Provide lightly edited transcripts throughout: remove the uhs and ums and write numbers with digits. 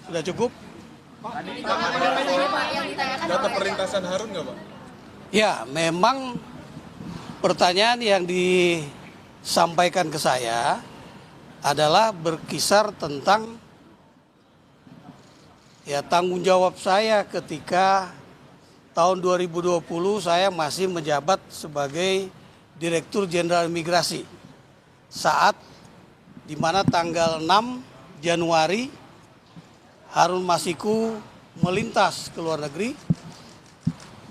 Sudah cukup? Data perlintasan Harun nggak, Pak? Ya, memang pertanyaan yang disampaikan ke saya adalah berkisar tentang tanggung jawab saya ketika tahun 2020 saya masih menjabat sebagai Direktur Jenderal Imigrasi. Saat di mana tanggal 6 Januari Harun Masiku melintas ke luar negeri,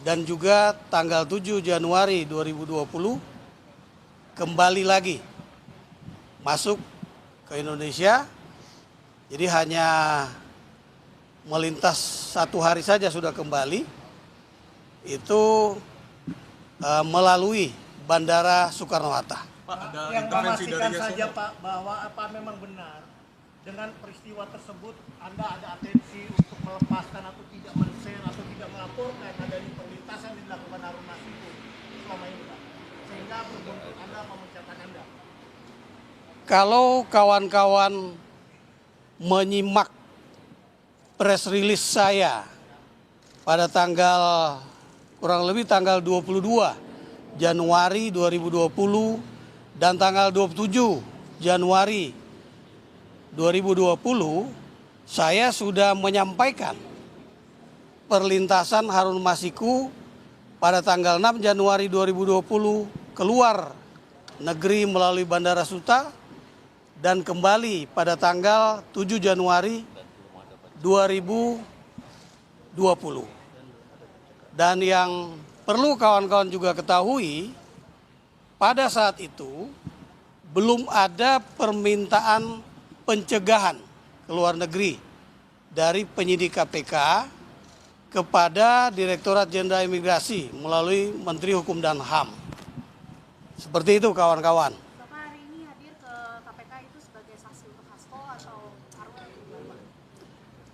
dan juga tanggal 7 Januari 2020 kembali lagi masuk ke Indonesia. Jadi hanya melintas 1 hari saja sudah kembali, itu melalui Bandara Soekarno-Hatta. Pak, ada Yang intervensi dari memastikan saja Yasona? Pak bahwa apa memang benar dengan peristiwa tersebut Anda ada atensi untuk melepaskan atau tidak men-share atau tidak melaporkan adanya perlintasan yang dilakukan Harun Masiku selama ini, Pak, sehingga berbentuk Anda memecahkan Anda. Kalau kawan-kawan menyimak press release saya pada kurang lebih tanggal 22 Januari 2020 dan tanggal 27 Januari 2020, saya sudah menyampaikan perlintasan Harun Masiku pada tanggal 6 Januari 2020 keluar negeri melalui Bandara Suta dan kembali pada tanggal 7 Januari 2020. Dan yang perlu kawan-kawan juga ketahui, pada saat itu belum ada permintaan pencegahan ke luar negeri dari penyidik KPK kepada Direktorat Jenderal Imigrasi melalui Menteri Hukum dan HAM. Seperti itu kawan-kawan. Bapak hari ini hadir ke KPK itu sebagai saksi untuk Hasto atau Harun?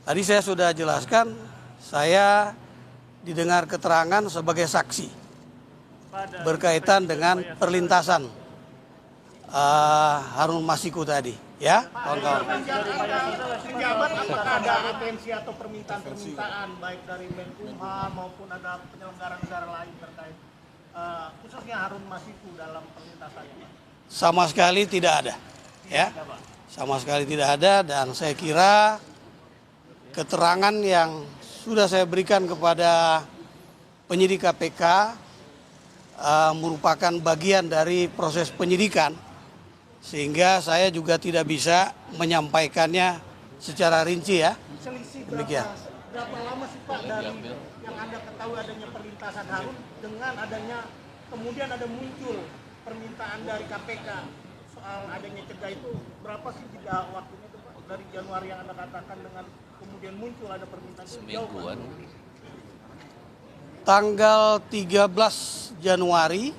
Tadi saya sudah jelaskan, saya didengar keterangan sebagai saksi berkaitan dengan perlintasan Harun Masiku tadi, ya kawan-kawan. Penjabat apakah ada atensi atau permintaan baik dari Menkumham maupun ada penyelenggara negara lain terkait khususnya Harun Masiku dalam perlintasannya? Sama sekali tidak ada, ya. Sama sekali tidak ada, dan saya kira keterangan yang sudah saya berikan kepada penyidik KPK merupakan bagian dari proses penyidikan, sehingga saya juga tidak bisa menyampaikannya secara rinci, ya. Selisih Demikian. berapa lama sih Pak dari yang Anda ketahui adanya perlintasan Harun dengan adanya kemudian ada muncul permintaan dari KPK soal adanya cegah, itu berapa sih jeda waktunya itu Pak dari Januari yang Anda katakan dengan kemudian muncul ada permintaan itu? Semingguan. Tanggal 13 Januari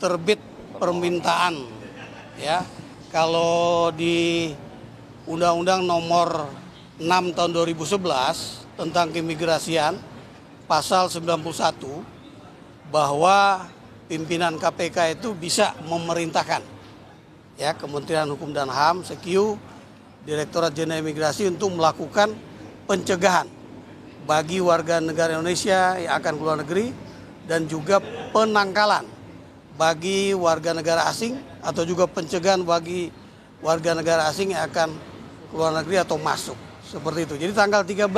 terbit permintaan, ya. Kalau di Undang-Undang Nomor 6 tahun 2011 tentang keimigrasian pasal 91, bahwa pimpinan KPK itu bisa memerintahkan, ya, Kementerian Hukum dan HAM, Sekyu, Direktorat Jenderal Imigrasi untuk melakukan pencegahan bagi warga negara Indonesia yang akan keluar negeri, dan juga penangkalan bagi warga negara asing, atau juga pencegahan bagi warga negara asing yang akan keluar negeri atau masuk. Seperti itu. Jadi tanggal 13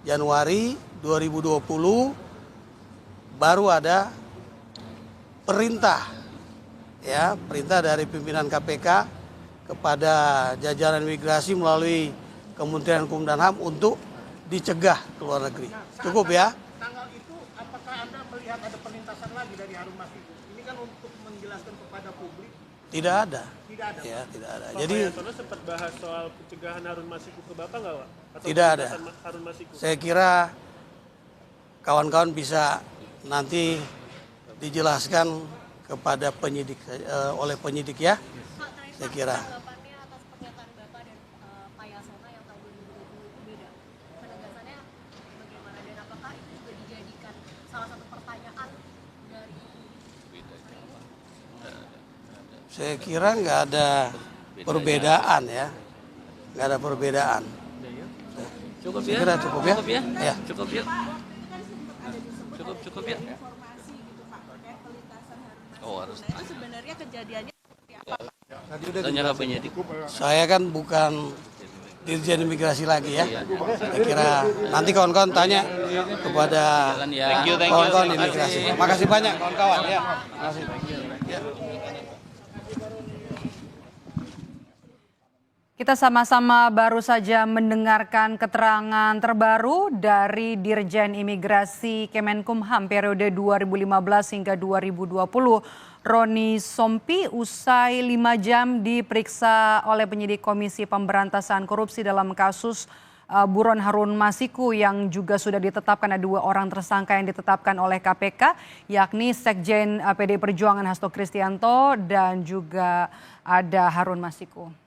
Januari 2020 baru ada perintah, ya, perintah dari pimpinan KPK kepada jajaran imigrasi melalui Kementerian Hukum dan HAM untuk dicegah ke luar negeri. Cukup, ya. Tanggal itu apakah Anda melihat ada perlintasan lagi dari Harun Masiku? Ini kan untuk menjelaskan kepada publik. Tidak ada. Tidak ada. Ya, tidak ada. Pak Jadi Yasona sempat bahas soal pencegahan Harun Masiku ke Bapak nggak, Pak? Atau tidak ada. penjelasan Harun Masiku? Saya kira kawan-kawan bisa nanti dijelaskan kepada penyidik, oleh penyidik, ya. Saya kira. Tanggapannya atas pernyataan Bapak dan Pak Yasona yang tahun 2020 itu beda. Penegasannya bagaimana, dan apakah itu juga dijadikan salah satu pertanyaan dari Saya kira nggak ada perbedaan, ya. nggak ada perbedaan. Cukup Saya ya? kira cukup ya? Cukup ya? Ya. Cukup ya? Cukup ya? Informasi gitu Pak terkait pelintasan Harun Masiku. Oh, harus. Nah, itu sebenarnya kejadiannya seperti apa? Tanya ke penyidik. Saya kan bukan Dirjen Imigrasi lagi ya. Saya kira nanti kawan-kawan tanya kepada Jalan ya. kawan-kawan imigrasi. Makasih banyak kawan-kawan ya. Makasih. Ya. Kita sama-sama baru saja mendengarkan keterangan terbaru dari Dirjen Imigrasi Kemenkumham periode 2015 hingga 2020. Roni Sompi usai 5 jam diperiksa oleh penyidik Komisi Pemberantasan Korupsi dalam kasus buron Harun Masiku yang juga sudah ditetapkan ada 2 orang tersangka yang ditetapkan oleh KPK yakni Sekjen PDI Perjuangan Hasto Kristianto dan juga ada Harun Masiku.